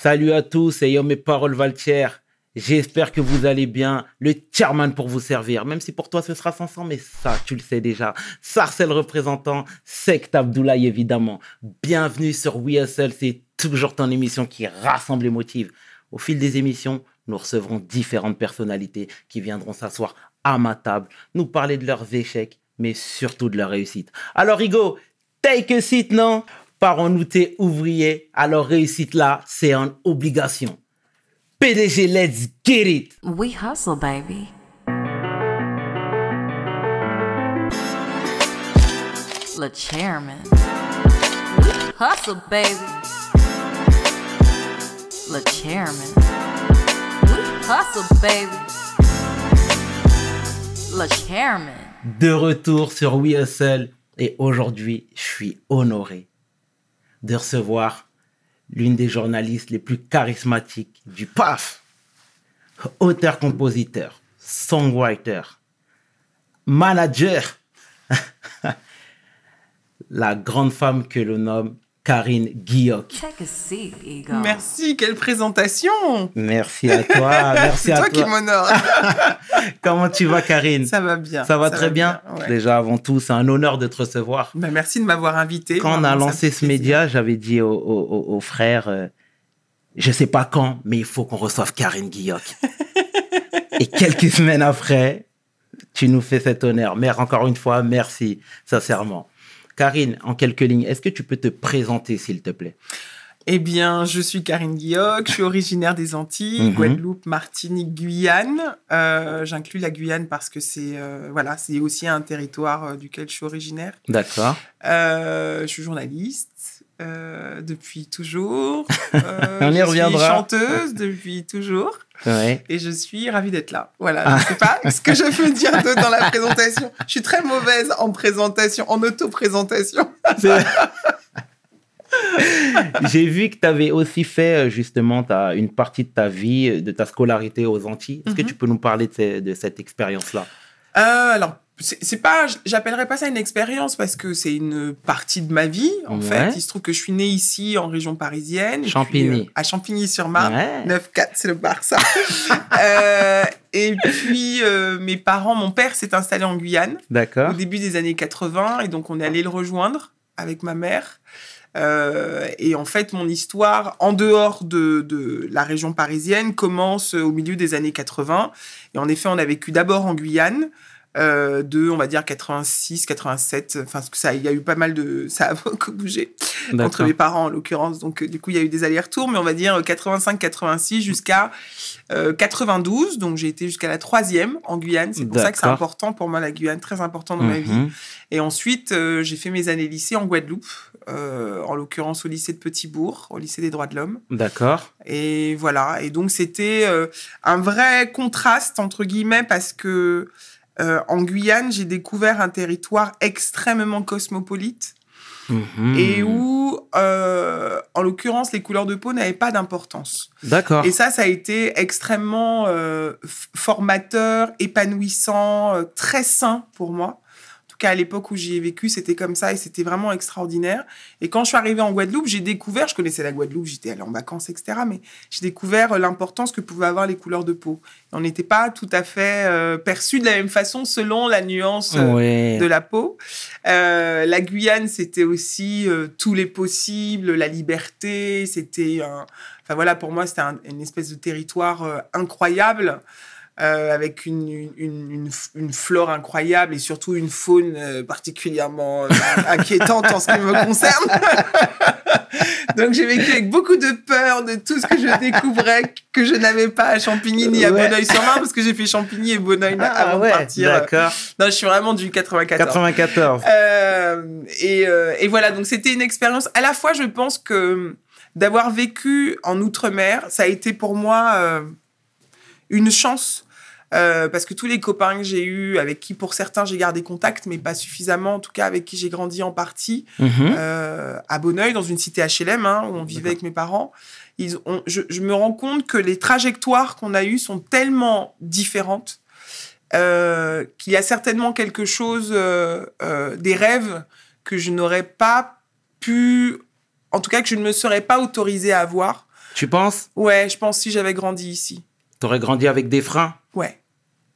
Salut à tous, ayant mes paroles Valtier. J'espère que vous allez bien. Le chairman pour vous servir. Même si pour toi ce sera 500, mais ça, tu le sais déjà. Sarcel représentant, Sect Abdoulaye évidemment. Bienvenue sur We Hustle, c'est toujours ton émission qui rassemble et motive. Au fil des émissions, nous recevrons différentes personnalités qui viendront s'asseoir à ma table, nous parler de leurs échecs, mais surtout de leur réussite. Alors Hugo, take a seat, non? Parents-nous tes ouvriers, alors réussite là, c'est en obligation. PDG, let's get it! We hustle, baby. Le chairman. We hustle, baby. Le chairman. We hustle, baby. Le chairman. De retour sur We Hustle et aujourd'hui, je suis honoré de recevoir l'une des journalistes les plus charismatiques du PAF. Auteur-compositeur, songwriter, manager. La grande femme que l'on nomme Karine Guilloc. Take a seat, Ego. Merci, quelle présentation! Merci à toi, merci C'est à toi toi. qui m'honore. Comment tu vas, Karine? Ça va bien. Ça va très bien. Ouais. Déjà, avant tout, c'est un honneur de te recevoir. Ben, merci de m'avoir invité. Quand on a Vraiment, ça lancé me fait ce plaisir. média, j'avais dit aux frères, je sais pas quand, mais il faut qu'on reçoive Karine Guilloc. Et quelques semaines après, tu nous fais cet honneur. Mais encore une fois, merci, sincèrement. Karine, en quelques lignes, est-ce que tu peux te présenter, s'il te plaît? Eh bien, je suis Karine Guilloc, je suis originaire des Antilles, Guadeloupe, Martinique, Guyane. J'inclus la Guyane parce que c'est c'est aussi un territoire duquel je suis originaire. D'accord. Je suis journaliste depuis toujours. On y reviendra. Je suis chanteuse depuis toujours. Ouais. Et je suis ravie d'être là. Voilà, je ne sais pas ce que je peux dire d'autre dans la présentation. Je suis très mauvaise en présentation, en auto-présentation. J'ai vu que tu avais aussi fait justement une partie de ta vie, de ta scolarité aux Antilles. Est-ce que tu peux nous parler de cette expérience-là? Alors, c'est pas, j'appellerais pas ça une expérience parce que c'est une partie de ma vie. En fait, il se trouve que je suis née ici en région parisienne. Champigny. Et puis, à Champigny-sur-Marne. Ouais. 9-4, c'est le Barça. Et puis, mes parents, mon père s'est installé en Guyane D'accord. au début des années 80. Et donc, on est allé le rejoindre avec ma mère. Et en fait, mon histoire, en dehors de la région parisienne, commence au milieu des années 80. Et en effet, on a vécu d'abord en Guyane, on va dire, 86, 87. Enfin, il y a eu pas mal de... Ça a beaucoup bougé entre mes parents, en l'occurrence. Donc, du coup, il y a eu des allers-retours, mais on va dire 85, 86 jusqu'à 92. Donc, j'ai été jusqu'à la 3e en Guyane. C'est pour ça que c'est important pour moi, la Guyane, très important dans ma vie. Et ensuite, j'ai fait mes années lycée en Guadeloupe, en l'occurrence au lycée de Petit-Bourg, au lycée des droits de l'homme. D'accord. Et voilà. Et donc, c'était un vrai contraste, entre guillemets, parce que en Guyane, j'ai découvert un territoire extrêmement cosmopolite et où, en l'occurrence, les couleurs de peau n'avaient pas d'importance. D'accord. Et ça a été extrêmement formateur, épanouissant, très sain pour moi. En tout cas, à l'époque où j'y ai vécu, c'était comme ça et c'était vraiment extraordinaire. Et quand je suis arrivée en Guadeloupe, j'ai découvert, je connaissais la Guadeloupe, j'étais allée en vacances, etc. Mais j'ai découvert l'importance que pouvaient avoir les couleurs de peau. Et on n'était pas tout à fait perçus de la même façon selon la nuance de la peau. La Guyane, c'était aussi tous les possibles, la liberté. C'était Enfin voilà, pour moi, c'était une espèce de territoire incroyable. Avec une flore incroyable et surtout une faune particulièrement inquiétante en ce qui me concerne. Donc, j'ai vécu avec beaucoup de peur de tout ce que je découvrais que je n'avais pas à Champigny ni à Bonneuil-sur-Marne parce que j'ai fait Champigny et Bonneuil avant de partir. D'accord. Non, je suis vraiment du 94. 94. Et voilà, donc c'était une expérience. À la fois, je pense que d'avoir vécu en Outre-mer, ça a été pour moi une chance. Parce que tous les copains que j'ai eus, avec qui pour certains j'ai gardé contact, mais pas suffisamment, en tout cas avec qui j'ai grandi en partie, à Bonneuil, dans une cité HLM, où on vivait avec mes parents, je me rends compte que les trajectoires qu'on a eues sont tellement différentes qu'il y a certainement quelque chose, des rêves que je n'aurais pas pu, en tout cas que je ne me serais pas autorisée à avoir Tu penses? Ouais, je pense si j'avais grandi ici. T'aurais grandi avec des freins? Ouais,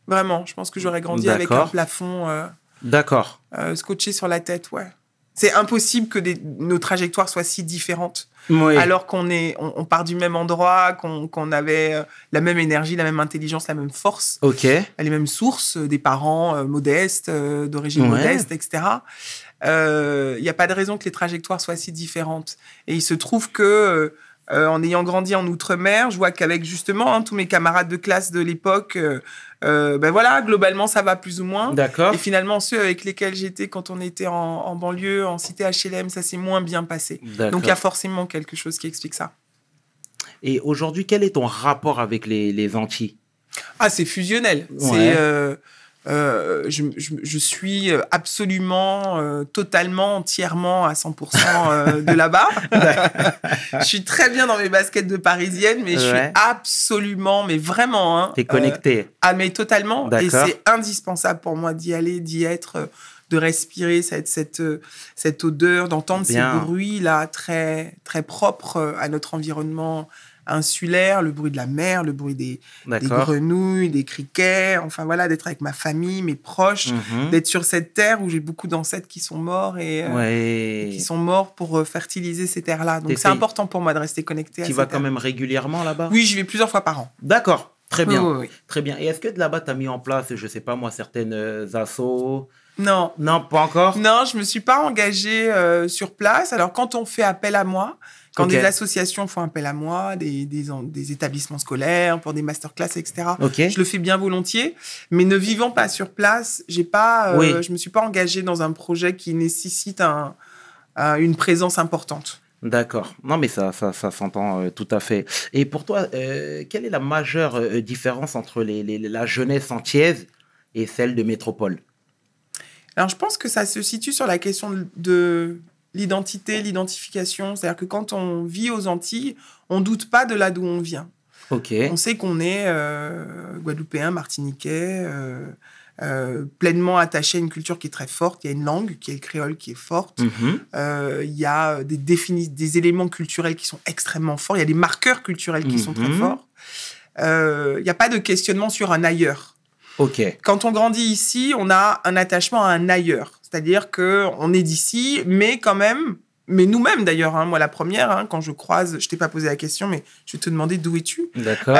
vraiment. Je pense que j'aurais grandi avec un D'accord. plafond D'accord. scotché sur la tête, ouais. C'est impossible que nos trajectoires soient si différentes. Oui. Alors on part du même endroit, qu'on avait la même énergie, la même intelligence, la même force, Ok. les mêmes sources, des parents modestes, d'origine Ouais. modeste, etc. Il n'y a pas de raison que les trajectoires soient si différentes. Et il se trouve que, en ayant grandi en Outre-mer, je vois qu'avec justement tous mes camarades de classe de l'époque, ben voilà, globalement, ça va plus ou moins. D'accord. Et finalement, ceux avec lesquels j'étais quand on était en banlieue, en cité HLM, ça s'est moins bien passé. D'accord. Donc, il y a forcément quelque chose qui explique ça. Et aujourd'hui, quel est ton rapport avec les Antilles? Ah, c'est fusionnel. Ouais. Je suis absolument, totalement, entièrement à 100% de là-bas. Je suis très bien dans mes baskets de parisienne, mais je suis Ouais. absolument, mais vraiment, hein, T'es connecté. mais totalement. Et D'accord. c'est indispensable pour moi d'y aller, d'y être, de respirer cette odeur, d'entendre ces Bien. bruits-là très, très propres à notre environnement insulaire, le bruit de la mer, le bruit des D'accord. grenouilles, des criquets, enfin voilà, d'être avec ma famille, mes proches, Mhm. d'être sur cette terre où j'ai beaucoup d'ancêtres qui sont morts et Ouais. qui sont morts pour fertiliser ces terres-là. Donc c'est T'essayes- important pour moi de rester connecté à Tu ces vas terres. quand même régulièrement là-bas? Oui, j'y vais plusieurs fois par an. D'accord. Très bien. Oui, oui, oui. Très bien. Et est-ce que de là-bas, tu as mis en place, je sais pas moi, certaines assos? Non. Non, pas encore? Non, je me suis pas engagée sur place. Alors, quand on fait appel à moi, quand Ok. des associations font appel à moi, des établissements scolaires, pour des masterclass, etc., Ok. je le fais bien volontiers. Mais ne vivant pas sur place, j'ai pas, Oui. je me suis pas engagée dans un projet qui nécessite une présence importante. D'accord. Non, mais ça s'entend tout à fait. Et pour toi, quelle est la majeure différence entre la jeunesse antillaise et celle de métropole? Alors, je pense que ça se situe sur la question de l'identité, l'identification. C'est-à-dire que quand on vit aux Antilles, on doute pas de là d'où on vient. Ok. On sait qu'on est guadeloupéen, martiniquais, pleinement attaché à une culture qui est très forte. Il y a une langue qui est le créole qui est forte. Mhm. Il y a des éléments culturels qui sont extrêmement forts. Il y a des marqueurs culturels qui sont très Mhm. forts. Il n'y a pas de questionnement sur un ailleurs. Ok. Quand on grandit ici, on a un attachement à un ailleurs. C'est-à-dire qu'on est d'ici, mais quand même, mais nous-mêmes d'ailleurs, hein, moi la première, hein, quand je croise, je t'ai pas posé la question, mais je vais te demander d'où es-tu. D'accord.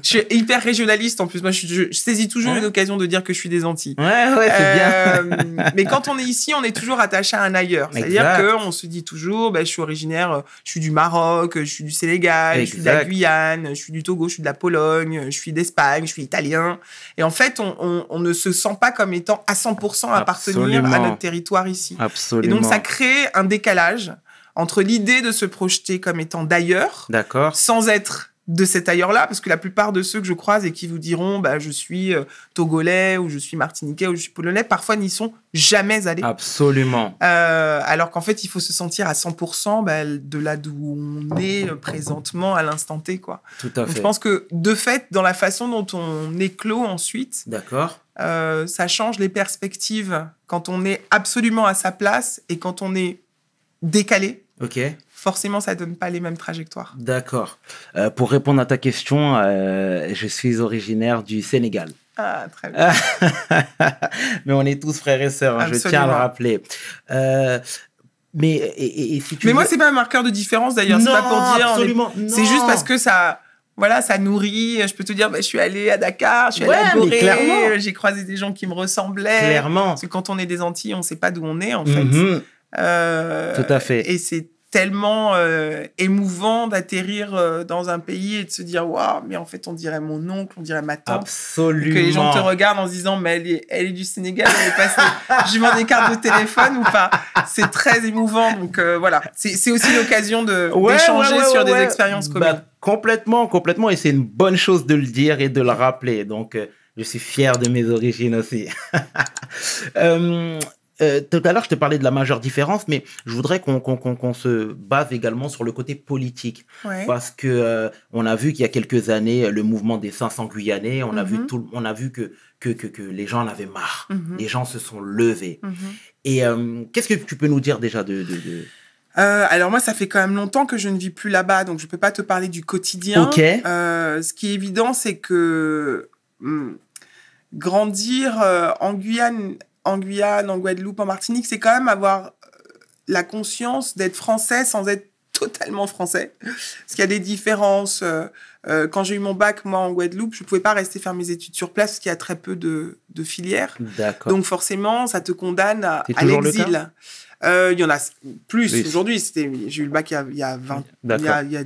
Je suis hyper régionaliste en plus. Moi, je saisis toujours Ouais. une occasion de dire que je suis des Antilles. Ouais, c'est bien. Mais quand on est ici, on est toujours attaché à un ailleurs. C'est-à-dire Exact. qu'on se dit toujours, je suis originaire, je suis du Maroc, je suis du Sénégal, je suis de la Exact. Guyane, je suis du Togo, je suis de la Pologne, je suis d'Espagne, je suis italien. Et en fait, on ne se sent pas comme étant à 100% appartenir Absolument. à notre territoire ici. Et Absolument. donc, ça crée un décalage entre l'idée de se projeter comme étant d'ailleurs, D'accord. sans être de cet ailleurs-là, parce que la plupart de ceux que je croise et qui vous diront je suis togolais ou je suis martiniquais ou je suis polonais, parfois n'y sont jamais allés. Absolument. Alors qu'en fait, il faut se sentir à 100% de là d'où on est présentement à l'instant T, quoi. Tout à Donc, fait. je pense que, de fait, dans la façon dont on éclot ensuite, D'accord. ça change les perspectives quand on est absolument à sa place et quand on est décalé. Ok. Forcément, ça donne pas les mêmes trajectoires. D'accord. Pour répondre à ta question, je suis originaire du Sénégal. Ah, très bien. Mais on est tous frères et sœurs, hein, je tiens à le Absolument. rappeler. Mais et si tu Mais moi, veux- c'est pas un marqueur de différence d'ailleurs. C'est Non, pas pour dire. absolument, C'est non. juste parce que ça. Voilà, ça nourrit. Je peux te dire, je suis allée à Dakar, je suis allée à Ouais, mais clairement. Gorée, j'ai croisé des gens qui me ressemblaient. Clairement. Parce que quand on est des Antilles, on sait pas d'où on est, en fait. Mhm. Tout à fait. Et c'est tellement émouvant d'atterrir dans un pays et de se dire, waouh, mais en fait, on dirait mon oncle, on dirait ma tante. Absolument. Que les gens te regardent en se disant, mais elle est du Sénégal, elle est passée. Je lui demande des cartes de téléphone ou pas. C'est très émouvant. Donc voilà, c'est aussi l'occasion d'échanger sur des expériences communes. Complètement. Et c'est une bonne chose de le dire et de le rappeler. Donc, je suis fier de mes origines aussi. Tout à l'heure, je te parlais de la majeure différence, mais je voudrais qu'on se base également sur le côté politique. Ouais. Parce que on a vu qu'il y a quelques années, le mouvement des 500 Guyanais, on a vu que les gens en avaient marre. Mhm. Les gens se sont levés. Mhm. Et qu'est-ce que tu peux nous dire déjà de... Alors moi, ça fait quand même longtemps que je ne vis plus là-bas, donc je peux pas te parler du quotidien. Ok. Ce qui est évident, c'est que grandir en Guyane, en Guadeloupe, en Martinique, c'est quand même avoir la conscience d'être français sans être totalement français. Parce qu'il y a des différences. Quand j'ai eu mon bac, moi, en Guadeloupe, je pouvais pas rester faire mes études sur place parce qu'il y a très peu de filières. D'accord. Donc forcément, ça te condamne à toujours le l'exil. Il y en a plus Oui. aujourd'hui. J'ai eu le bac il y a 20, D'accord. il y a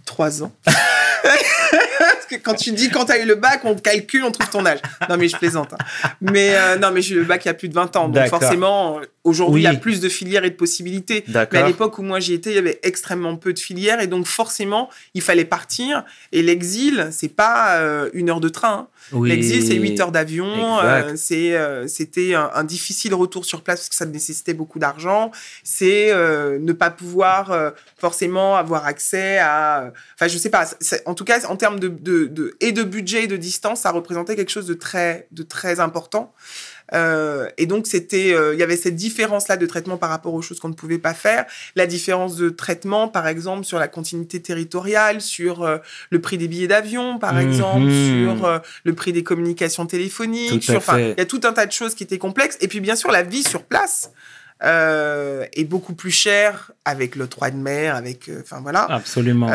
3 ans. Parce que quand tu dis quand tu as eu le bac, on calcule, on trouve ton âge. Non, mais je plaisante. Hein. Mais non, mais j'ai eu le bac il y a plus de 20 ans. Donc D'accord. forcément, aujourd'hui, Oui. il y a plus de filières et de possibilités. D'accord. Mais à l'époque où moi j'y étais, il y avait extrêmement peu de filières. Et donc forcément, il fallait partir. Et l'exil, c'est pas 1 heure de train. Hein. Oui. L'exil, c'est 8 heures d'avion. Exact. C'était un difficile retour sur place parce que ça nécessitait beaucoup d'argent. C'est ne pas pouvoir forcément avoir accès à... Enfin, je sais pas. En tout cas, en termes de budget et de distance, ça représentait quelque chose de très important. Et donc, il y avait cette différence-là de traitement par rapport aux choses qu'on ne pouvait pas faire. La différence de traitement, par exemple, sur la continuité territoriale, sur le prix des billets d'avion, par exemple, sur le prix des communications téléphoniques. Tout à fait. Il y a tout un tas de choses qui étaient complexes. Et puis, bien sûr, la vie sur place est beaucoup plus chère avec l'octroi de mer, avec... Enfin, voilà. Absolument.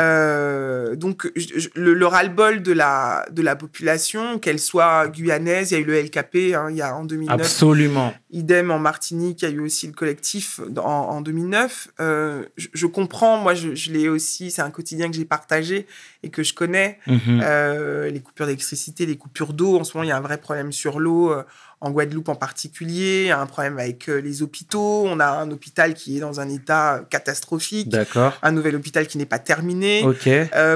Donc, le ras-le-bol de la population, qu'elle soit guyanaise, il y a eu le LKP hein, il y a en 2009. Absolument. Idem en Martinique, il y a eu aussi le collectif en 2009. Je comprends, moi, je l'ai aussi, c'est un quotidien que j'ai partagé et que je connais. Les coupures d'électricité, les coupures d'eau. En ce moment, il y a un vrai problème sur l'eau, en Guadeloupe en particulier. Il y a un problème avec les hôpitaux. On a un hôpital qui est dans un état catastrophique. D'accord. Un nouvel hôpital qui n'est pas terminé. Ok.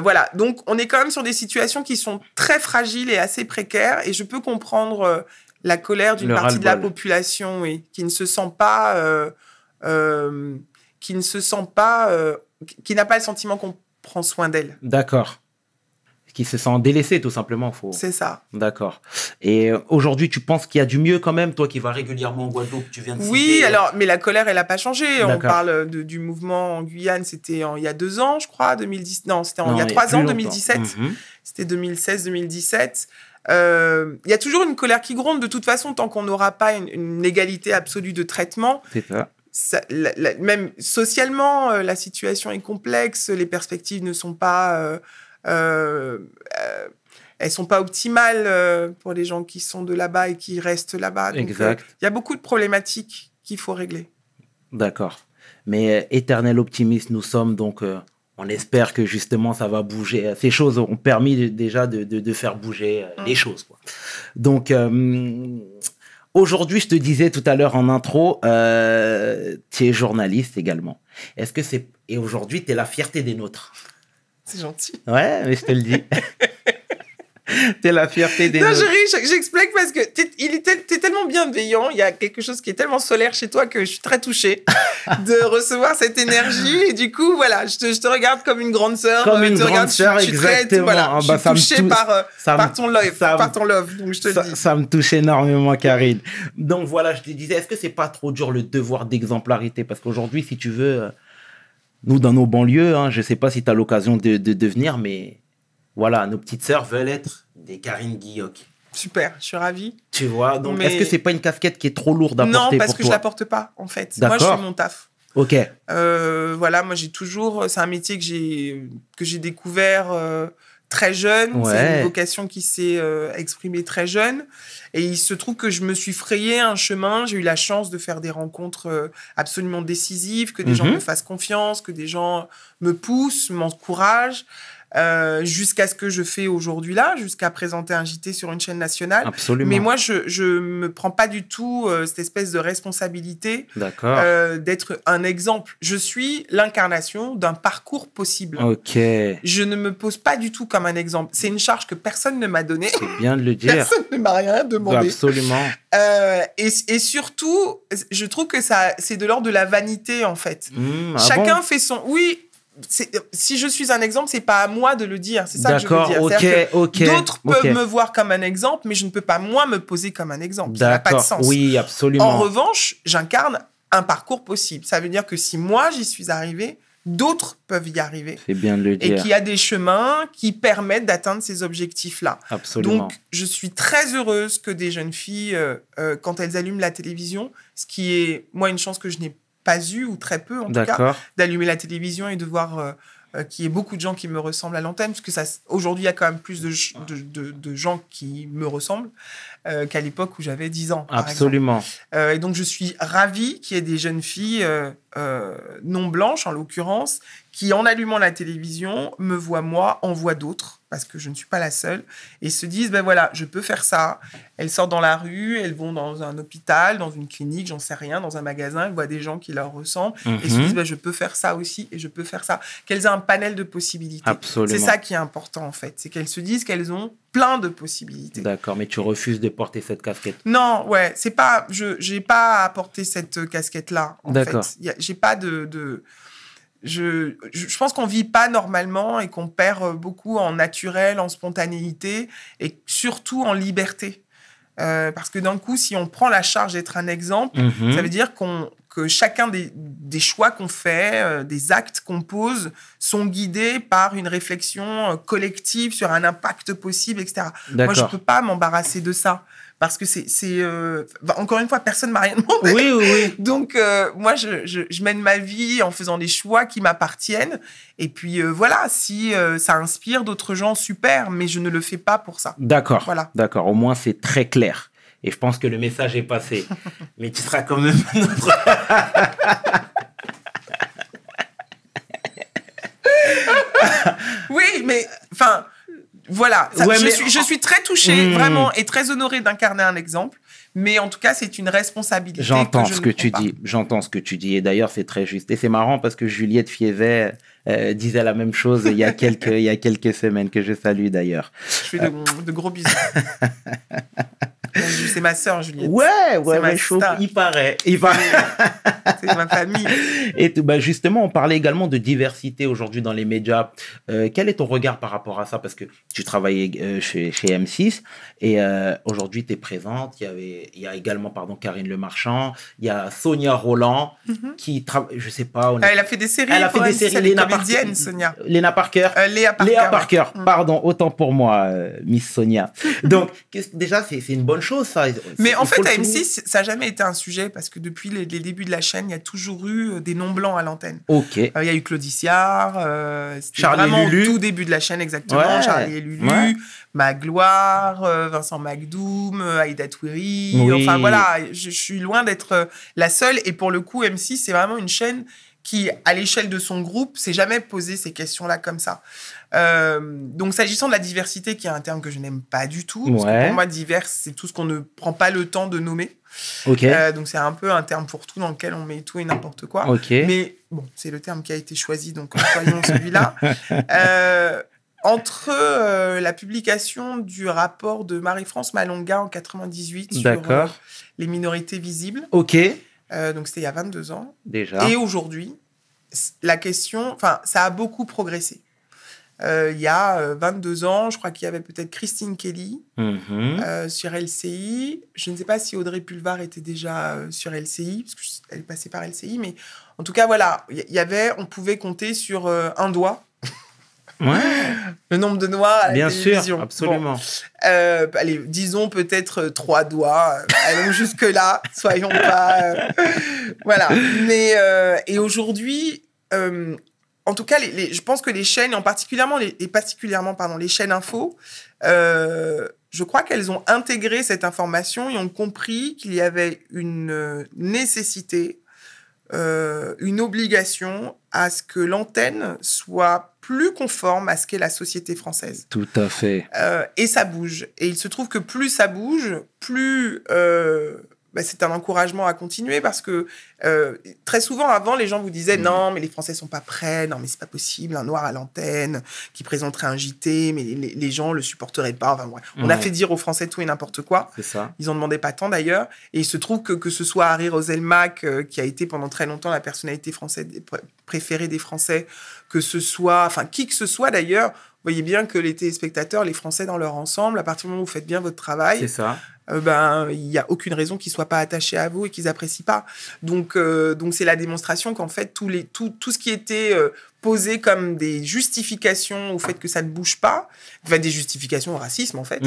Voilà, donc on est quand même sur des situations qui sont très fragiles et assez précaires. Et je peux comprendre la colère d'une Le partie de la ras-le-bol. population, oui, qui ne se sent pas, qui n'a pas le sentiment qu'on prend soin d'elle. D'accord. Qui se sent délaissé, tout simplement. C'est ça. D'accord. Et aujourd'hui, tu penses qu'il y a du mieux quand même, toi qui vas régulièrement en Guadeloupe, tu viens de Oui, citer, alors, mais la colère, elle n'a pas changé. On D'accord. parle du mouvement en Guyane, c'était il y a 2 ans, je crois, 2010. Non, c'était il y a plus 3 ans, longtemps. 2017. Mhm. C'était 2016-2017. Il y a toujours une colère qui gronde. De toute façon, tant qu'on n'aura pas une égalité absolue de traitement, C'est ça. même socialement, la situation est complexe. Les perspectives ne sont pas... elles sont pas optimales pour les gens qui sont de là-bas et qui restent là-bas. Donc, Exact. il y a beaucoup de problématiques qu'il faut régler. D'accord. Mais éternel optimiste, nous sommes donc... on espère que justement ça va bouger. Ces choses ont permis déjà de faire bouger les choses, quoi. Donc aujourd'hui, je te disais tout à l'heure en intro, tu es journaliste également. Est-ce que c'est... Et aujourd'hui, tu es la fierté des nôtres. C'est gentil. Ouais, mais je te le dis. T'es la fierté des Non, nôtres. je ris, j'explique parce que t'es tellement bienveillant, il y a quelque chose qui est tellement solaire chez toi que je suis très touchée de recevoir cette énergie. Et du coup, voilà, je te regarde comme une grande sœur. Comme une te grande regarde, sœur, je suis très- exactement. voilà, Ah, je bah, suis ça me touchée touche. par Ça me- ton love, ça me- par ton love, donc je te le dis. Ça me touche énormément, Karine. Donc voilà, je te disais, est-ce que c'est pas trop dur le devoir d'exemplarité? Parce qu'aujourd'hui, si tu veux, nous, dans nos banlieues, hein, je sais pas si tu as l'occasion de venir, mais voilà, nos petites sœurs veulent être des Karine Guilloc. Super, je suis ravie. Tu vois, donc Mais- est-ce que c'est pas une casquette qui est trop lourde à Non, porter parce pour que toi? je la porte pas, en fait. Moi, je D'accord. fais mon taf. Ok, Voilà, moi, j'ai toujours... C'est un métier que j'ai découvert très jeune. Ouais. C'est une vocation qui s'est exprimée très jeune. Et il se trouve que je me suis frayé un chemin. J'ai eu la chance de faire des rencontres absolument décisives, que des gens me fassent confiance, que des gens me poussent, m'encouragent. Jusqu'à ce que je fais aujourd'hui là, jusqu'à présenter un JT sur une chaîne nationale. absolument. Mais moi, je me prends pas du tout cette espèce de responsabilité D'accord. d'être un exemple. Je suis l'incarnation d'un parcours possible. Ok, Je ne me pose pas du tout comme un exemple. C'est une charge que personne ne m'a donnée. c'est bien de le dire. Personne ne m'a rien demandé. Absolument. Et surtout, je trouve que c'est de l'ordre de la vanité, en fait. Ah Chacun bon? fait son... Oui, si je suis un exemple, c'est pas à moi de le dire. C'est ça que je veux D'accord, dire. ok, C'est-à-dire que ok. d'autres ok. peuvent me voir comme un exemple, mais je ne peux pas, moi, me poser comme un exemple. Ça n'a pas de D'accord, sens. oui, absolument. En revanche, j'incarne un parcours possible. Ça veut dire que si moi, j'y suis arrivée, d'autres peuvent y arriver. C'est bien de le Et dire. qu'il y a des chemins qui permettent d'atteindre ces objectifs-là. Absolument. Donc, je suis très heureuse que des jeunes filles, quand elles allument la télévision, ce qui est, moi, une chance que je n'ai pas eue, ou très peu en tout cas, D'accord. d'allumer la télévision et de voir qu'il y ait beaucoup de gens qui me ressemblent à l'antenne, parce que aujourd'hui, il y a quand même plus de gens qui me ressemblent qu'à l'époque où j'avais 10 ans, par Absolument. exemple. Et donc, je suis ravie qu'il y ait des jeunes filles non blanches, en l'occurrence, qui, en allumant la télévision, me voient moi, en voient d'autres, parce que je ne suis pas la seule, et se disent, ben voilà, je peux faire ça. Elles sortent dans la rue, elles vont dans un hôpital, dans une clinique, j'en sais rien, dans un magasin, elles voient des gens qui leur ressemblent, et se disent, ben, je peux faire ça aussi, et je peux faire ça. Qu'elles aient un panel de possibilités. Absolument. C'est ça qui est important, en fait. C'est qu'elles se disent qu'elles ont plein de possibilités. D'accord, mais tu refuses de porter cette casquette. Non, ouais, c'est pas, j'ai pas à porter cette casquette-là. D'accord. J'ai pas je pense qu'on vit pas normalement et qu'on perd beaucoup en naturel, en spontanéité et surtout en liberté. Parce que d'un coup, si on prend la charge d'être un exemple, ça veut dire que chacun des choix qu'on fait, des actes qu'on pose, sont guidés par une réflexion collective sur un impact possible, etc. Moi, je peux pas m'embarrasser de ça. Parce que encore une fois, personne ne m'a rien demandé. Oui, oui, oui. Donc, moi, je mène ma vie en faisant des choix qui m'appartiennent. Et puis, voilà, si ça inspire d'autres gens, super, mais je ne le fais pas pour ça. D'accord. Voilà. D'accord. Au moins, c'est très clair. Et je pense que le message est passé. Mais tu seras quand même notre... Oui, mais, enfin... Voilà, Ouais, je suis très touchée, vraiment, et très honorée d'incarner un exemple. Mais en tout cas, c'est une responsabilité. J'entends que je ce ne que prends tu pas. dis. J'entends ce que tu dis. Et d'ailleurs, c'est très juste. Et c'est marrant parce que Juliette Fiévet disait la même chose il y a quelques semaines, que je salue d'ailleurs. Je fais de gros bisous. C'est ma sœur, Juliette. Ouais, chaud. Il paraît. C'est ma famille. Et justement, on parlait également de diversité aujourd'hui dans les médias. Quel est ton regard par rapport à ça? Parce que tu travaillais chez M6 et aujourd'hui, tu es présente. Il y a également Karine Le Marchand. Il y a Sonia Roland qui travaille, je sais pas. Elle a fait des séries. Elle a fait des séries. Elle est comédienne, Sonia. Léa Parker. Léa Parker. Pardon, autant pour moi, Miss Sonia. Donc, déjà, c'est une bonne chose, ça. Mais en fait, à M6, ça n'a jamais été un sujet parce que depuis les débuts de la chaîne, il y a toujours eu des noms blancs à l'antenne. Ok. Il y a eu Claude Issiard, c'était Charlie vraiment Lulu. au tout début de la chaîne, exactement. Ouais. Charlie et Lulu, Ouais. Magloire, Vincent Magdoum, Aïda Touiri. Oui. Enfin voilà, je suis loin d'être la seule. Et pour le coup, M6, c'est vraiment une chaîne qui, à l'échelle de son groupe, s'est jamais posé ces questions-là comme ça. Donc, s'agissant de la diversité, qui est un terme que je n'aime pas du tout, parce que pour moi, divers, c'est tout ce qu'on ne prend pas le temps de nommer. Ok. Donc, c'est un peu un terme pour tout dans lequel on met tout et n'importe quoi. Ok. Mais bon, c'est le terme qui a été choisi, donc employons celui-là. Entre la publication du rapport de Marie-France Malonga en 98 sur les minorités visibles, ok. donc c'était il y a 22 ans, Déjà. et aujourd'hui, la question, enfin, ça a beaucoup progressé. Il y a 22 ans, je crois qu'il y avait peut-être Christine Kelly sur LCI. Je ne sais pas si Audrey Pulvar était déjà sur LCI, parce qu'elle est passée par LCI, mais en tout cas, voilà, on pouvait compter sur un doigt. Ouais. Le nombre de noirs à la télévision. Sûr, absolument. Bon. Allez, disons peut-être 3 doigts. Allons jusque-là, soyons pas... voilà. Mais, et aujourd'hui... en tout cas, je pense que les chaînes, particulièrement les chaînes info, je crois qu'elles ont intégré cette information et ont compris qu'il y avait une nécessité, une obligation à ce que l'antenne soit plus conforme à ce qu'est la société française. Tout à fait. Et ça bouge. Et il se trouve que plus ça bouge, plus... c'est un encouragement à continuer parce que très souvent avant les gens vous disaient non mais les Français sont pas prêts, non mais c'est pas possible, un noir à l'antenne qui présenterait un JT, mais les gens le supporteraient pas. Enfin, ouais. On a fait dire aux Français tout et n'importe quoi. C'est ça. Ils en demandaient pas tant d'ailleurs. Et il se trouve que ce soit Harry Roselmack qui a été pendant très longtemps la personnalité préférée des Français, que ce soit, enfin qui que ce soit d'ailleurs, voyez bien que les téléspectateurs, les Français dans leur ensemble, à partir du moment où vous faites bien votre travail, C'est ça. il n'y a aucune raison qu'ils ne soient pas attachés à vous et qu'ils n'apprécient pas. Donc, c'est la démonstration qu'en fait, tout ce qui était posé comme des justifications au fait que ça ne bouge pas, des justifications au racisme, en fait,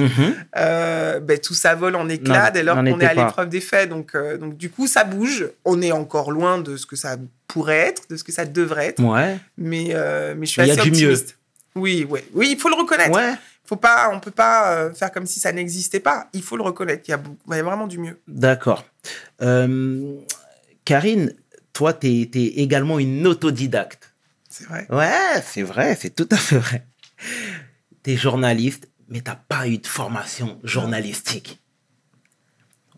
tout ça vole en éclats dès lors qu'on est à l'épreuve des faits. Donc, du coup, ça bouge. On est encore loin de ce que ça pourrait être, de ce que ça devrait être. Ouais. Mais je suis assez Il y a du mieux. optimiste. Oui, il faut le reconnaître. Ouais. On peut pas faire comme si ça n'existait pas. Il faut le reconnaître. Il y a vraiment du mieux. D'accord. Karine, toi, tu es également une autodidacte. C'est vrai. Ouais, c'est vrai, c'est tout à fait vrai. Tu es journaliste, mais tu n'as pas eu de formation journalistique.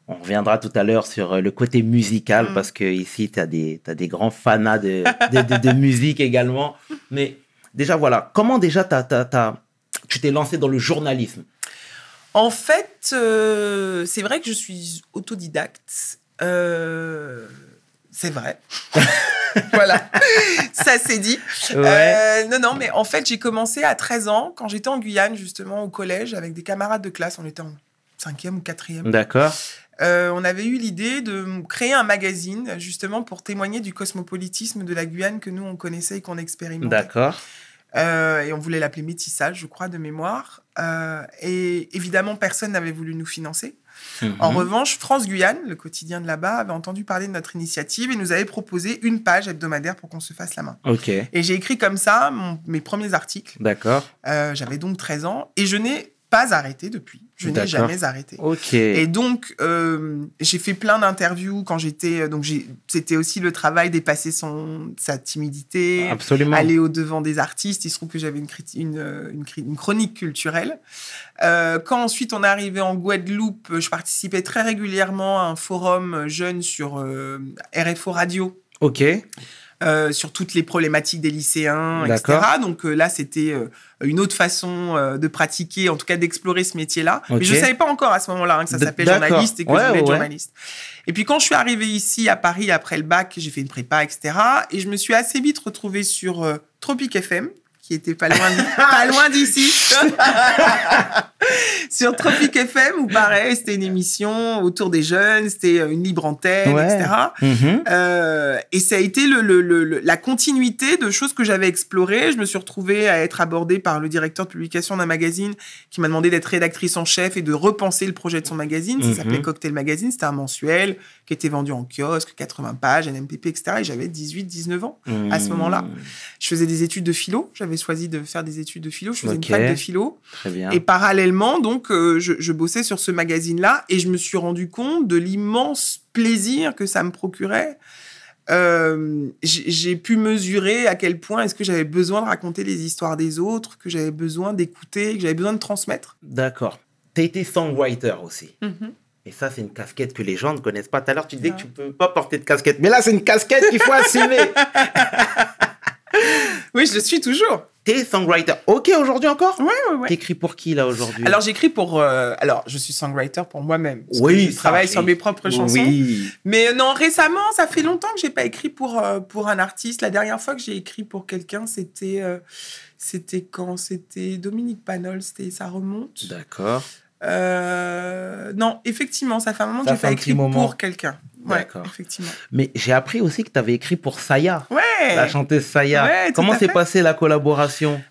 On reviendra tout à l'heure sur le côté musical, parce que ici, tu as des grands fanas de musique également. Mais déjà, voilà, comment déjà tu t'es lancé dans le journalisme? En fait, c'est vrai que je suis autodidacte. C'est vrai. Voilà, ça c'est dit. Ouais. Non, mais en fait, j'ai commencé à 13 ans, quand j'étais en Guyane, justement, au collège, avec des camarades de classe. On était en 5e ou 4e. D'accord. On avait eu l'idée de créer un magazine, justement, pour témoigner du cosmopolitisme de la Guyane que nous, on connaissait et qu'on expérimentait. D'accord. Et on voulait l'appeler Métissage, je crois, de mémoire. Et évidemment, personne n'avait voulu nous financer. En revanche, France Guyane, le quotidien de là-bas, avait entendu parler de notre initiative et nous avait proposé une page hebdomadaire pour qu'on se fasse la main. Ok. Et j'ai écrit comme ça mes premiers articles. D'accord. J'avais donc 13 ans et je n'ai pas arrêté depuis. Je n'ai jamais arrêté. Ok. Et donc, j'ai fait plein d'interviews quand j'étais... c'était aussi le travail dépasser sa timidité. Absolument. Aller au-devant des artistes. Il se trouve que j'avais une chronique culturelle. Quand ensuite on est arrivé en Guadeloupe, je participais très régulièrement à un forum jeune sur RFO Radio. Ok. Sur toutes les problématiques des lycéens, D'accord. etc. Donc là, c'était une autre façon de pratiquer, en tout cas d'explorer ce métier-là. Ok. Mais je ne savais pas encore à ce moment-là que ça s'appelait journaliste et que je voulais être journaliste. Et puis quand je suis arrivée ici à Paris après le bac, j'ai fait une prépa, etc. Et je me suis assez vite retrouvée sur Tropic FM, qui était pas loin d'ici. Sur Tropic FM, où pareil, c'était une émission autour des jeunes, c'était une libre antenne, etc. Et ça a été la continuité de choses que j'avais explorées. Je me suis retrouvée à être abordée par le directeur de publication d'un magazine qui m'a demandé d'être rédactrice en chef et de repenser le projet de son magazine. Ça s'appelait Cocktail Magazine, c'était un mensuel qui était vendu en kiosque, 80 pages, NMPP, etc. Et j'avais 18-19 ans à ce moment-là. Je faisais des études de philo, j'avais choisi de faire des études de philo, je faisais une fac de philo. Très bien. Et parallèlement, donc, je bossais sur ce magazine-là et je me suis rendu compte de l'immense plaisir que ça me procurait. J'ai pu mesurer à quel point est-ce que j'avais besoin de raconter les histoires des autres, que j'avais besoin d'écouter, que j'avais besoin de transmettre. D'accord. Tu as été songwriter aussi. Et ça, c'est une casquette que les gens ne connaissent pas. Tout à l'heure, tu disais que tu ne peux pas porter de casquette. Mais là, c'est une casquette qu'il faut assumer. Oui, je le suis toujours. T'es songwriter. Ok, aujourd'hui encore? Ouais. T'écris pour qui, là, aujourd'hui? Alors, j'écris pour... alors, je suis songwriter pour moi-même. Oui, je travaille sur mes propres chansons. Oui. Mais non, récemment, ça fait longtemps que j'ai pas écrit pour un artiste. La dernière fois que j'ai écrit pour quelqu'un, c'était quand? C'était Dominique Panol. Ça remonte. D'accord. Non, effectivement, ça fait un moment que j'ai pas écrit pour quelqu'un. Ouais, d'accord. Effectivement. Mais j'ai appris aussi que tu avais écrit pour Saya. Ouais. La chanteuse Saya. Ouais, comment s'est passée la collaboration?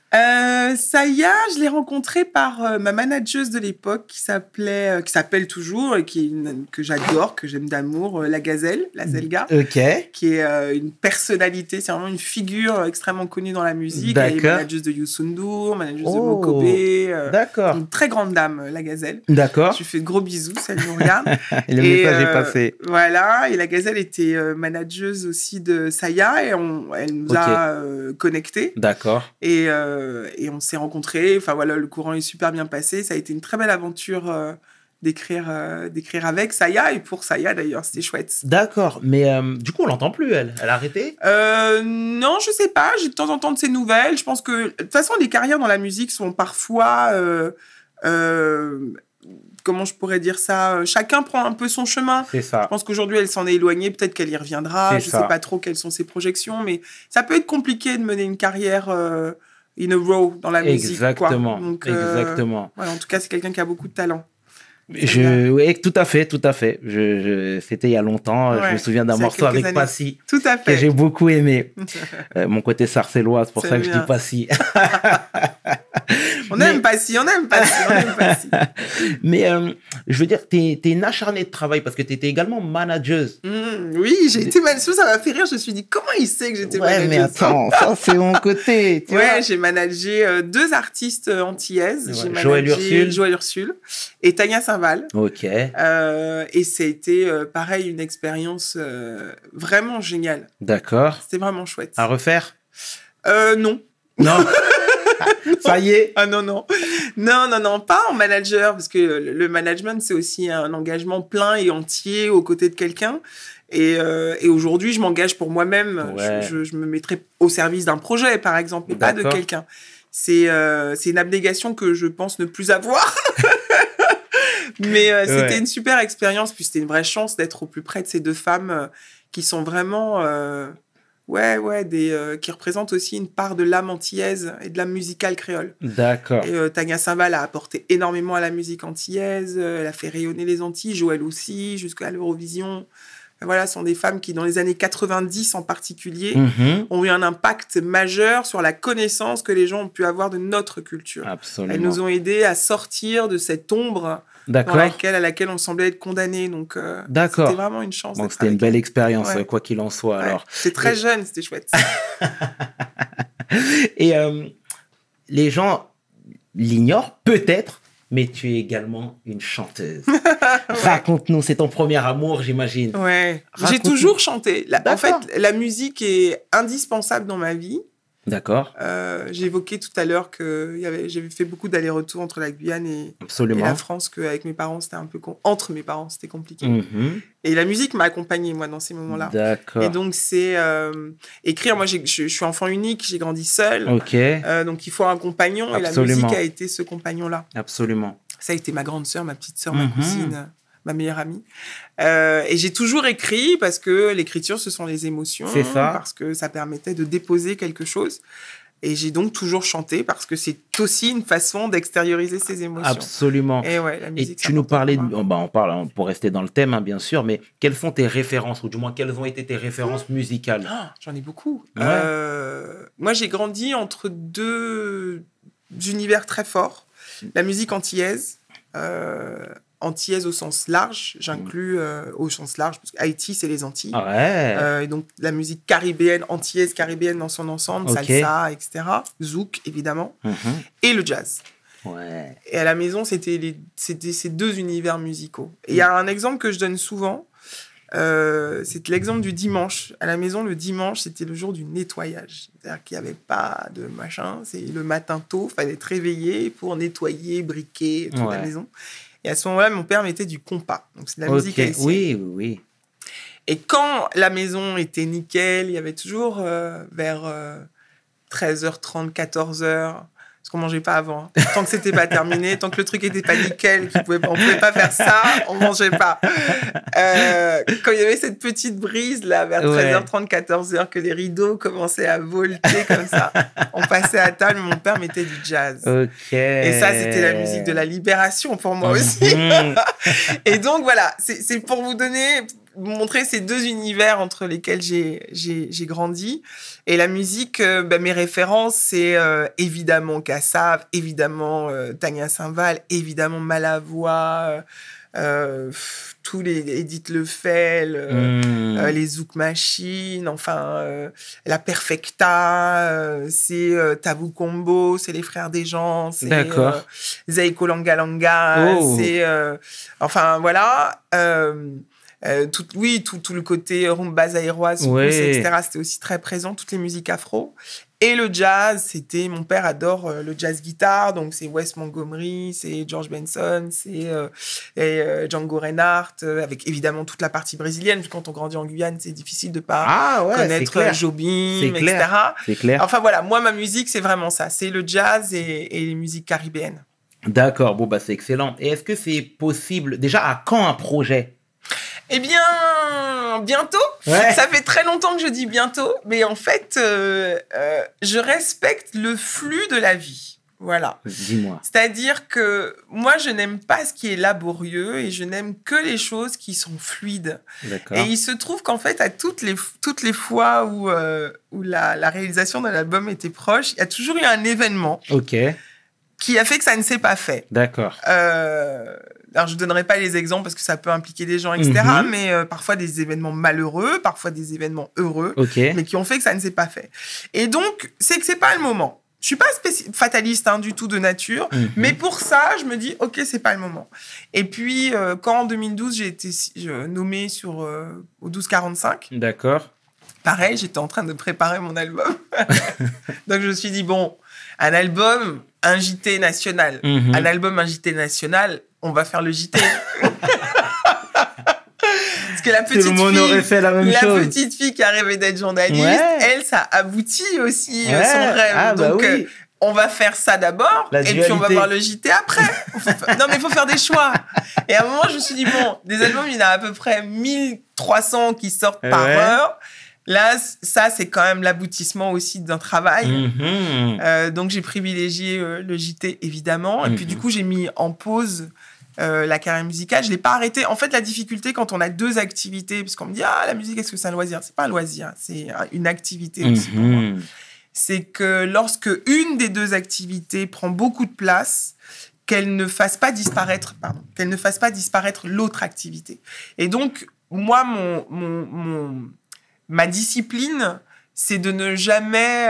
Saya, je l'ai rencontrée par ma manageuse de l'époque qui s'appelle toujours et que j'adore, que j'aime d'amour, la Gazelle, la Zelga. Ok. Qui est une personnalité, c'est vraiment une figure extrêmement connue dans la musique. D'accord. Elle est manageuse de Youssou N'Dour, manageuse de Mokobé. D'accord. Une très grande dame, la Gazelle. D'accord. Je lui fais de gros bisous, si elle nous regarde. Et le message est passé. Voilà, et la Gazelle était manageuse aussi de Saya et elle nous a connectés. D'accord. Et on s'est rencontrés. Enfin voilà, le courant est super bien passé. Ça a été une très belle aventure d'écrire avec Saya et pour Saya d'ailleurs, c'était chouette. D'accord, mais du coup on l'entend plus, elle a arrêté? Non, je sais pas. J'ai de temps en temps de ses nouvelles. Je pense que de toute façon les carrières dans la musique sont parfois comment je pourrais dire ça? Chacun prend un peu son chemin. C'est ça. Je pense qu'aujourd'hui, elle s'en est éloignée. Peut-être qu'elle y reviendra. Je ne sais pas trop quelles sont ses projections. Mais ça peut être compliqué de mener une carrière in a row dans la musique. Exactement, Quoi. Donc, exactement. Ouais, en tout cas, c'est quelqu'un qui a beaucoup de talent. Oui, tout à fait, tout à fait. C'était il y a longtemps. Ouais, je me souviens d'un c'est il y a morceau avec quelques années. Passy Tout à que fait. j'ai beaucoup aimé. Mon côté sarcellois, c'est pour C'est ça que je bien. dis Passy. On aime pas si, on aime pas si, on aime pas si. Mais je veux dire, t'es une acharnée de travail parce que t'étais également manageuse. Oui, j'ai été manageuse, ça m'a fait rire. Je me suis dit, comment il sait que j'étais Ouais, manageuse? mais attends, ça c'est mon côté. Tu vois. Ouais, j'ai managé 2 artistes antillaises. Ouais, J'ai managé Joël Ursule. et Tania Saint-Val. Ok, Et c'était pareil, une expérience vraiment géniale. d'accord. C'était vraiment chouette. À refaire? Non. Non. Ça y est. Ah non, non. Non, pas en manager, parce que le management, c'est aussi un engagement plein et entier aux côtés de quelqu'un. Et aujourd'hui, je m'engage pour moi-même. Ouais. Je me mettrai au service d'un projet, par exemple, mais pas de D'accord. quelqu'un. C'est une abnégation que je pense ne plus avoir. Mais c'était Ouais. une super expérience. Puis c'était une vraie chance d'être au plus près de ces 2 femmes qui sont vraiment... qui représentent aussi une part de l'âme antillaise et de l'âme musicale créole. D'accord. Et Tania Saint-Val a apporté énormément à la musique antillaise. Elle a fait rayonner les Antilles, Joël aussi, jusqu'à l'Eurovision. Voilà, ce sont des femmes qui, dans les années 90 en particulier, Mhm. ont eu un impact majeur sur la connaissance que les gens ont pu avoir de notre culture. Absolument. Elles nous ont aidés à sortir de cette ombre D'accord. à laquelle on semblait être condamné. Donc, D'accord. c'était vraiment une chance. Donc d'être c'était une avec belle elles. expérience, Ouais. quoi qu'il en soit. Ouais. Alors. J'étais très jeune, c'était chouette. Et les gens l'ignorent peut-être, mais tu es également une chanteuse. Raconte-nous, c'est ton premier amour, j'imagine. Ouais. J'ai Raconte-nous. toujours chanté. En fait, D'accord. la musique est indispensable dans ma vie. D'accord, J'ai évoqué tout à l'heure que j'avais fait beaucoup d'allers-retours entre la Guyane et absolument. la France, qu'avec mes parents, c'était un peu entre mes parents, c'était compliqué. Mhm. Et la musique m'a accompagnée, moi, dans ces moments-là. D'accord. Et donc, c'est écrire. Moi, je suis enfant unique, j'ai grandi seule. Ok, Donc, il faut un compagnon. Et la Absolument. musique a été ce compagnon-là. absolument. Ça a été ma grande sœur, ma petite sœur, ma Mhm. cousine, ma meilleure amie. Et j'ai toujours écrit parce que l'écriture, ce sont les émotions. C'est ça. Parce que ça permettait de déposer quelque chose. Et j'ai donc toujours chanté parce que c'est aussi une façon d'extérioriser ses émotions. Absolument. Et ouais, la Et musique, c'est tu nous important parlais, pour moi. on parle pour rester dans le thème, hein, bien sûr, mais quelles sont tes références, ou du moins quelles ont été tes références musicales? Ah, j'en ai beaucoup. Ouais. Moi, j'ai grandi entre 2 univers très forts. La musique antillaise, antillaise au sens large, j'inclus au sens large, parce qu'Haïti, c'est les Antilles. Ah ouais. Et donc, la musique caribéenne, antillaise, caribéenne dans son ensemble, Ok. salsa, etc. Zouk, évidemment. Mhm. Et le jazz. Ouais. Et à la maison, c'était ces 2 univers musicaux. Et il y a un exemple que je donne souvent, c'est l'exemple du dimanche. À la maison, le dimanche, c'était le jour du nettoyage. C'est-à-dire qu'il n'y avait pas de machin. C'est le matin tôt, il fallait être réveillé pour nettoyer, briquer toute la Ouais. maison. Et à ce moment-là, mon père mettait du compas. Donc, c'est de la Ok. musique haïtienne. Oui, oui, oui. Et quand la maison était nickel, il y avait toujours vers 13h30, 14h, parce qu'on mangeait pas avant. Hein. Tant que c'était pas terminé, tant que le truc était pas nickel, on pouvait pas faire ça, on mangeait pas. Quand il y avait cette petite brise là, vers Ouais. 13h30, 14h, que les rideaux commençaient à volter comme ça, on passait à table, mon père mettait du jazz. Ok. Et ça, c'était la musique de la libération pour moi aussi. Mhm. Et donc voilà, c'est pour vous montrer ces 2 univers entre lesquels j'ai grandi. Et la musique, mes références, c'est évidemment Kassav, évidemment Tania Saint-Val, évidemment Malavoie, tous les Edith Lefel, Mhm. les Zouk Machine, enfin la Perfecta, c'est Tabou Combo, c'est les Frères des gens, c'est D'accord. Zaiko Langa Langa, Oh. c'est enfin voilà. Tout le côté rumba zaïroise, Ouais. etc. C'était aussi très présent, toutes les musiques afro. Et le jazz, c'était... Mon père adore le jazz guitare, donc c'est Wes Montgomery, c'est George Benson, c'est Django Reinhardt, avec évidemment toute la partie brésilienne. Quand on grandit en Guyane, c'est difficile de pas Ah ouais, c'est connaître clair. Jobim, C'est etc. clair. C'est clair. Enfin voilà, moi, ma musique, c'est vraiment ça. C'est le jazz et les musiques caribéennes. D'accord. Bon, bah, c'est excellent. Et est-ce que c'est possible, déjà, à quand un projet? Eh bien, bientôt. Ouais. Ça fait très longtemps que je dis bientôt, mais en fait, je respecte le flux de la vie. Voilà. Dis-moi. C'est-à-dire que moi, je n'aime pas ce qui est laborieux et je n'aime que les choses qui sont fluides. D'accord. Et il se trouve qu'en fait, à toutes les fois où la réalisation de l'album était proche, il y a toujours eu un événement Ok. qui a fait que ça ne s'est pas fait. D'accord. Alors, je ne donnerai pas les exemples parce que ça peut impliquer des gens, etc. Mhm. Mais parfois des événements malheureux, parfois des événements heureux, Ok. mais qui ont fait que ça ne s'est pas fait. Et donc, c'est que ce n'est pas le moment. Je ne suis pas fataliste du tout de nature, mais pour ça, je me dis, OK, ce n'est pas le moment. Et puis, quand en 2012, j'ai été nommée au 1245, D'accord. pareil, j'étais en train de préparer mon album. Donc, je me suis dit, bon, un album, un JT national. Mhm. Un album, un JT national, on va faire le JT. Parce que la Tout le monde aurait fait la même chose. petite fille qui a rêvé d'être journaliste, Ouais. elle, ça aboutit aussi Ouais. son rêve. Ah, bah Donc, oui. on va faire ça d'abord, La et puis on va dualité. voir le JT après. Non, mais il faut faire des choix. Et à un moment, je me suis dit, bon, des albums, il y en a à peu près 1300 qui sortent par Ouais. heure. Là, ça, c'est quand même l'aboutissement aussi d'un travail. Mhm. Donc, j'ai privilégié le JT, évidemment. Et puis, du coup, j'ai mis en pause la carrière musicale. Je ne l'ai pas arrêtée. En fait, la difficulté, quand on a deux activités, parce qu'on me dit, la musique, est-ce que c'est un loisir? C'est pas un loisir, c'est une activité aussi pour moi. Mhm. C'est que lorsque une des deux activités prend beaucoup de place, qu'elle ne fasse pas disparaître l'autre activité. Et donc, moi, ma discipline, c'est de ne jamais,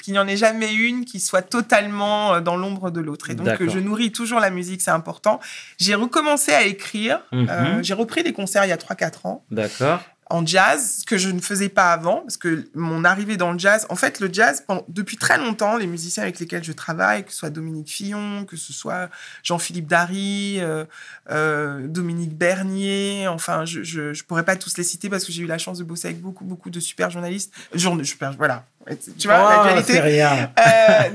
qu'il n'y en ait jamais une qui soit totalement dans l'ombre de l'autre. Et donc, D'accord. je nourris toujours la musique, c'est important. J'ai recommencé à écrire. J'ai repris des concerts il y a 3-4 ans D'accord. en jazz, ce que je ne faisais pas avant, parce que mon arrivée dans le jazz... En fait, le jazz, depuis très longtemps, les musiciens avec lesquels je travaille, que ce soit Dominique Fillon, que ce soit Jean-Philippe Dary, Dominique Bernier, enfin, je pourrais pas tous les citer parce que j'ai eu la chance de bosser avec beaucoup, beaucoup de super journalistes. Voilà. Tu vois, la dualité. C'est rien.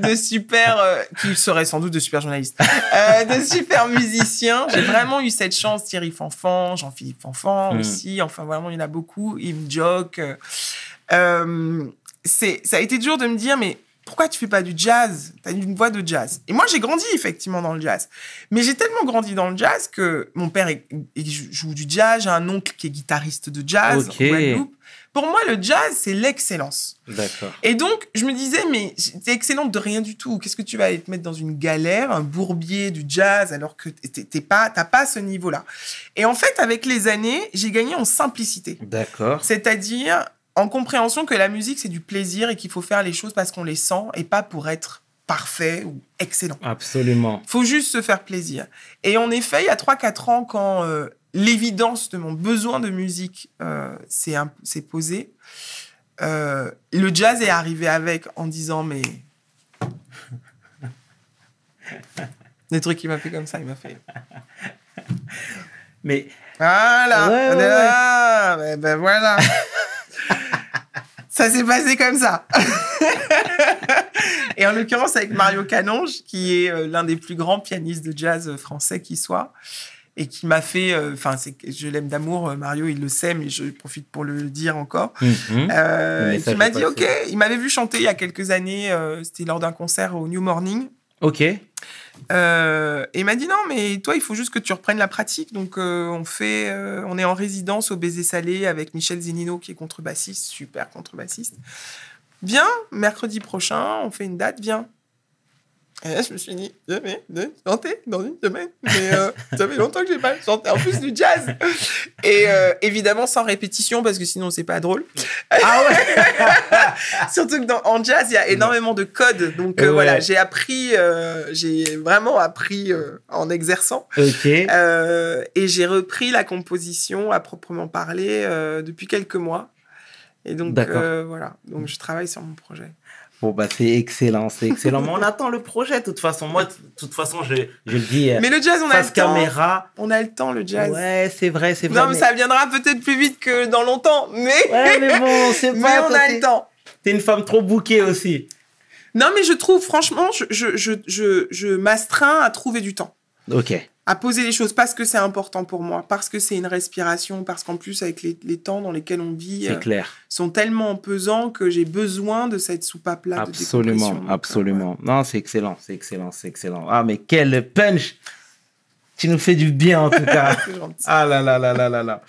De super... qui seraient sans doute de super journalistes. De super musiciens. J'ai vraiment eu cette chance. Thierry Fanfan, Jean-Philippe Fanfan aussi. Enfin, vraiment, il y en a beaucoup. Im Jok. Ça a été dur de me dire, mais pourquoi tu fais pas du jazz? Tu as une voix de jazz. Et moi, j'ai grandi effectivement dans le jazz. Mais j'ai tellement grandi dans le jazz que mon père joue du jazz. J'ai un oncle qui est guitariste de jazz en Guadeloupe. Pour moi, le jazz, c'est l'excellence. D'accord. Et donc, je me disais, mais t'es excellente de rien du tout. Qu'est-ce que tu vas aller te mettre dans une galère, un bourbier du jazz, alors que t'as pas ce niveau-là. Et en fait, avec les années, j'ai gagné en simplicité. D'accord. C'est-à-dire en compréhension que la musique, c'est du plaisir et qu'il faut faire les choses parce qu'on les sent et pas pour être parfait ou excellent. Absolument. Il faut juste se faire plaisir. Et en effet, il y a 3-4 ans, quand l'évidence de mon besoin de musique s'est posée, le jazz est arrivé avec en disant, mais... Des trucs qu'il m'a fait comme ça, il m'a fait... Mais... Voilà, Ouais, on ouais, est là, ben voilà. Ça s'est passé comme ça. Et en l'occurrence, avec Mario Canonge, qui est l'un des plus grands pianistes de jazz français qui soit, et qui m'a fait... je l'aime d'amour, Mario, il le sait, mais je profite pour le dire encore. Qui m'a dit, OK, il m'avait vu chanter il y a quelques années, c'était lors d'un concert au New Morning. OK. Et il m'a dit, non, mais toi, il faut juste que tu reprennes la pratique. Donc, on est en résidence au Baiser Salé avec Michel Zenino, qui est contrebassiste, super contrebassiste. Viens, mercredi prochain, on fait une date, viens. Et là, je me suis dit, je vais chanter dans une semaine. Mais ça fait longtemps que je n'ai pas chanté. En plus du jazz. Et évidemment, sans répétition, parce que sinon, c'est pas drôle. Ah ouais. Surtout qu'en jazz, il y a énormément de codes. Donc voilà, j'ai vraiment appris en exerçant. OK. Et j'ai repris la composition à proprement parler depuis quelques mois. Et donc, voilà. Donc, je travaille sur mon projet. Bon, bah, c'est excellent. Mais on attend le projet, de toute façon. Moi, de toute façon, je le dis. Mais le jazz, on a le temps. Caméra. On a le temps, le jazz. Ouais, c'est vrai. Non, mais ça viendra peut-être plus vite que dans longtemps. Mais, ouais, mais bon, c'est pas... mais on a le temps. T'es une femme trop bookée aussi. Non, mais je trouve, franchement, je m'astreins à trouver du temps. OK. à poser les choses parce que c'est important pour moi, parce que c'est une respiration, parce qu'en plus, avec les temps dans lesquels on vit, C'est clair. sont tellement pesants que j'ai besoin de cette soupape-là. Absolument, de décompression. absolument. Non, c'est excellent, c'est excellent, c'est excellent. Ah, mais quel punch! Tu nous fais du bien, en tout cas. C'est gentil. Ah là là là là là là.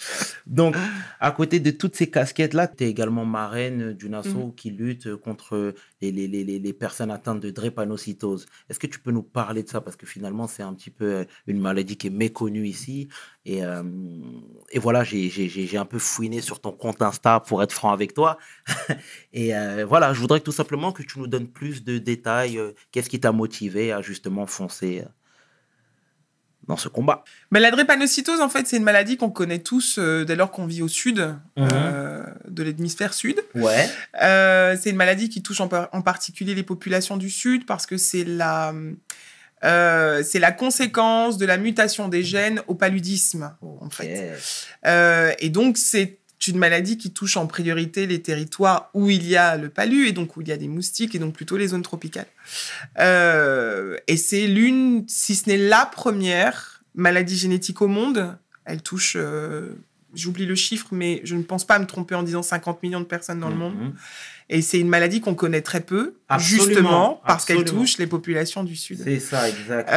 Donc, à côté de toutes ces casquettes-là, tu es également marraine d'une asso qui lutte contre les personnes atteintes de drépanocytose. Est-ce que tu peux nous parler de ça? Parce que finalement, c'est un petit peu une maladie qui est méconnue ici. Et voilà, j'ai un peu fouiné sur ton compte Insta pour être franc avec toi. Et voilà, je voudrais tout simplement que tu nous donnes plus de détails. Qu'est-ce qui t'a motivé à justement foncer dans ce combat? Mais la drépanocytose, en fait, c'est une maladie qu'on connaît tous dès lors qu'on vit au sud de l'hémisphère sud. Ouais. C'est une maladie qui touche en particulier les populations du sud parce que c'est la conséquence de la mutation des gènes au paludisme, en fait. Et donc, c'est une maladie qui touche en priorité les territoires où il y a le palu et donc où il y a des moustiques et donc plutôt les zones tropicales. Et c'est l'une, si ce n'est la première maladie génétique au monde. Elle touche, j'oublie le chiffre, mais je ne pense pas me tromper en disant 50 millions de personnes dans le monde. Et c'est une maladie qu'on connaît très peu, justement parce qu'elle touche les populations du Sud. C'est ça, exact.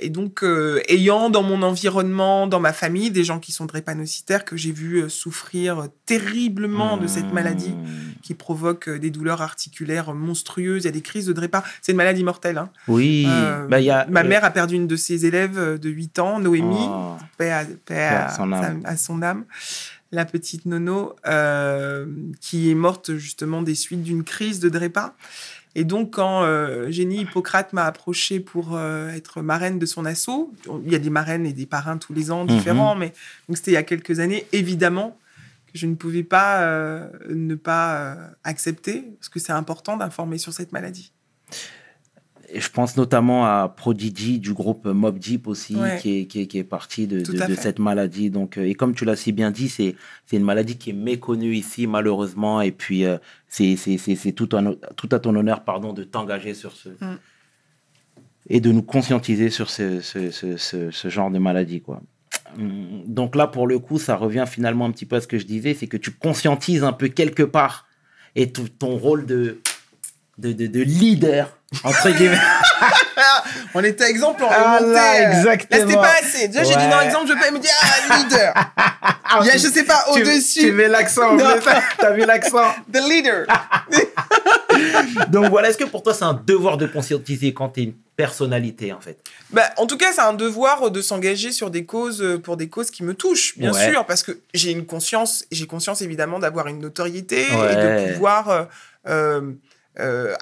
Et donc, ayant dans mon environnement, dans ma famille, des gens qui sont drépanocytaires que j'ai vu souffrir terriblement de cette maladie qui provoque des douleurs articulaires monstrueuses. Il y a des crises de drépa. C'est une maladie mortelle. Hein. Oui. Ma mère a perdu une de ses élèves de 8 ans, Noémie, paix à son âme. La petite Nono, qui est morte justement des suites d'une crise de drépa. Et donc, quand Génie Hippocrate m'a approchée pour être marraine de son asso, il y a des marraines et des parrains tous les ans différents, mais donc c'était il y a quelques années, évidemment, que je ne pouvais pas ne pas accepter, parce que c'est important d'informer sur cette maladie. Et je pense notamment à Prodigy du groupe Mobb Deep aussi, qui est parti de cette maladie. Donc, et comme tu l'as si bien dit, c'est une maladie qui est méconnue ici, malheureusement. Et puis, c'est tout à ton honneur de t'engager sur ce... et de nous conscientiser sur ce genre de maladie, quoi. Donc là, pour le coup, ça revient finalement un petit peu à ce que je disais, c'est que tu conscientises un peu quelque part et ton rôle de leader, entre guillemets. On était exemple, on remontait. Là, exactement. Là, c'était pas assez. Déjà, j'ai dit non, exemple, je peux pas me dire, leader. Il y a, je sais pas, au-dessus. Tu mets l'accent. T'as vu l'accent. The leader. Donc voilà, est-ce que pour toi, c'est un devoir de conscientiser quand t'es une personnalité, en fait? En tout cas, c'est un devoir de s'engager sur des causes, pour des causes qui me touchent, bien sûr, parce que j'ai conscience évidemment d'avoir une notoriété et de pouvoir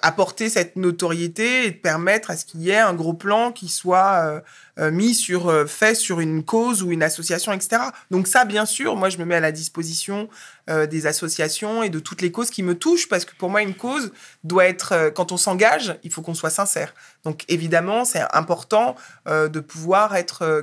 apporter cette notoriété et de permettre à ce qu'il y ait un gros plan qui soit fait sur une cause ou une association, etc. Donc ça, bien sûr, moi, je me mets à la disposition des associations et de toutes les causes qui me touchent, parce que pour moi, une cause doit être... quand on s'engage, il faut qu'on soit sincère. Donc évidemment, c'est important de pouvoir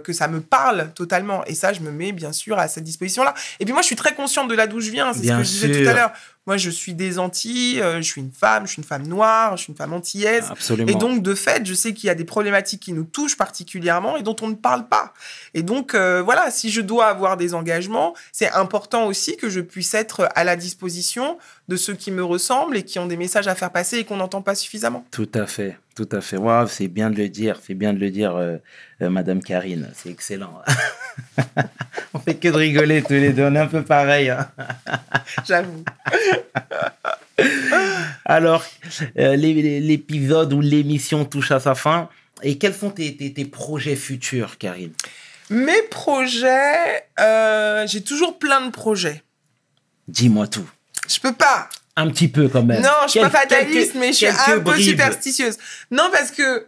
que ça me parle totalement. Et ça, je me mets, bien sûr, à cette disposition-là. Et puis moi, je suis très consciente de là d'où je viens. C'est ce que je disais tout à l'heure. Moi, je suis des Antilles, je suis une femme noire, je suis une femme antillaise. Absolument. Et donc, de fait, je sais qu'il y a des problématiques qui nous touchent particulièrement et dont on ne parle pas. Et donc, voilà, si je dois avoir des engagements, c'est important aussi que je puisse être à la disposition de ceux qui me ressemblent et qui ont des messages à faire passer et qu'on n'entend pas suffisamment. Tout à fait, tout à fait. Wow, c'est bien de le dire, Madame Karine, c'est excellent. On fait que de rigoler tous les deux, on est un peu pareil. Hein. J'avoue. Alors, l'épisode ou l'émission touche à sa fin. Et quels sont tes projets futurs, Karine? Mes projets, j'ai toujours plein de projets. Dis-moi tout. Je peux pas. Un petit peu quand même. Non, je suis pas fataliste, mais je suis un peu superstitieuse. Non, parce que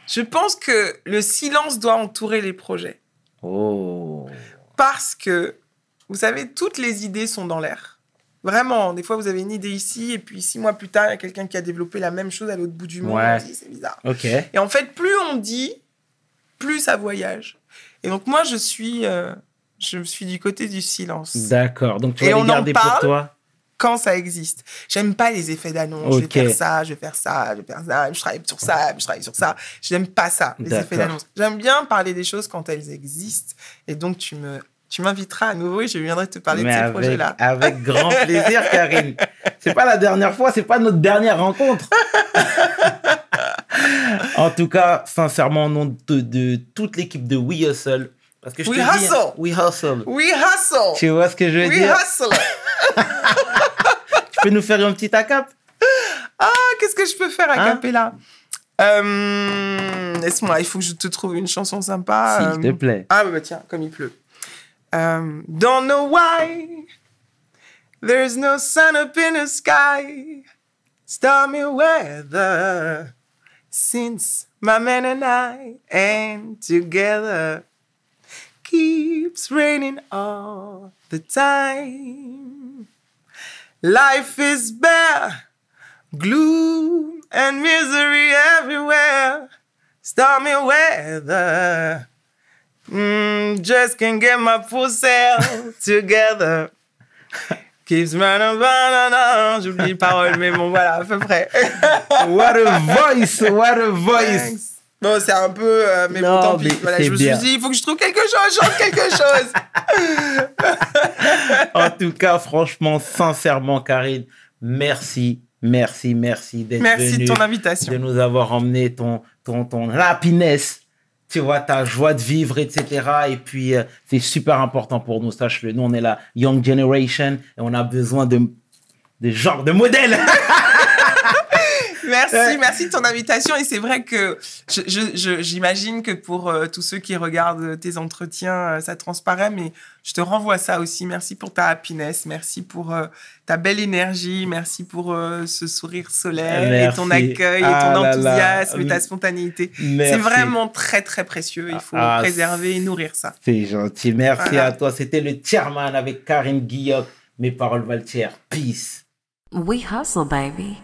je pense que le silence doit entourer les projets. Oh. Parce que, vous savez, toutes les idées sont dans l'air. Vraiment, des fois, vous avez une idée ici, et puis 6 mois plus tard, il y a quelqu'un qui a développé la même chose à l'autre bout du monde. Ouais. On dit, c'est bizarre. Ok. Et en fait, plus on dit, plus ça voyage. Et donc, moi, je suis du côté du silence. D'accord. Donc, tu vas les garder pour toi. quand ça existe. J'aime pas les effets d'annonce. Ok. Je vais faire ça, je vais faire ça, je vais faire ça, je travaille sur ça, je travaille sur ça. J'aime pas ça, les effets D'accord. d'annonce. J'aime bien parler des choses quand elles existent. Et donc, tu m'inviteras à nouveau et je viendrai te parler de ces projets-là. avec grand plaisir, Karine. C'est pas la dernière fois, c'est pas notre dernière rencontre. En tout cas, sincèrement, au nom de toute l'équipe de We Hustle, parce que je We te dis, Hustle. We Hustle. We hustle! Tu vois ce que je veux We dire? hustle! Tu peux nous faire un petit acap? Ah, qu'est-ce que je peux faire à Hein? cappella? Laisse-moi, il faut que je te trouve une chanson sympa. S'il te plaît. Ah, bah tiens, comme il pleut. Don't know why there's no sun up in the sky. Stormy weather since my man and I ain't together. Keeps raining all the time. Life is bare, gloom and misery everywhere. Stormy weather. Just can't get my full self together. Keeps running, j'oublie les paroles, mais bon, voilà, à peu près. What a voice! What a voice! Thanks. Bon, c'est un peu, mais Non, bon, tant pis. mais Voilà, c'est je me suis bien. dit, il faut que je trouve quelque chose, chante quelque chose. En tout cas, franchement, sincèrement, Karine, merci d'être Merci venue, de ton invitation. de nous avoir emmené ton happiness, tu vois, ta joie de vivre, etc. Et puis, c'est super important pour nous, sache-le. Nous, on est la young generation et on a besoin de genre de modèles. Merci de ton invitation. Et c'est vrai que j'imagine que pour tous ceux qui regardent tes entretiens, ça transparaît, mais je te renvoie ça aussi. Merci pour ta happiness, merci pour ta belle énergie, merci pour ce sourire solaire et ton Merci. accueil et Ah ton là là. enthousiasme et ta spontanéité. Merci. C'est vraiment très, très précieux. Il faut Ah, préserver et nourrir ça. C'est gentil. Merci Voilà. à toi. C'était le Chairman avec Karine Guillaume. Mes paroles valent cher. Peace. We hustle, baby.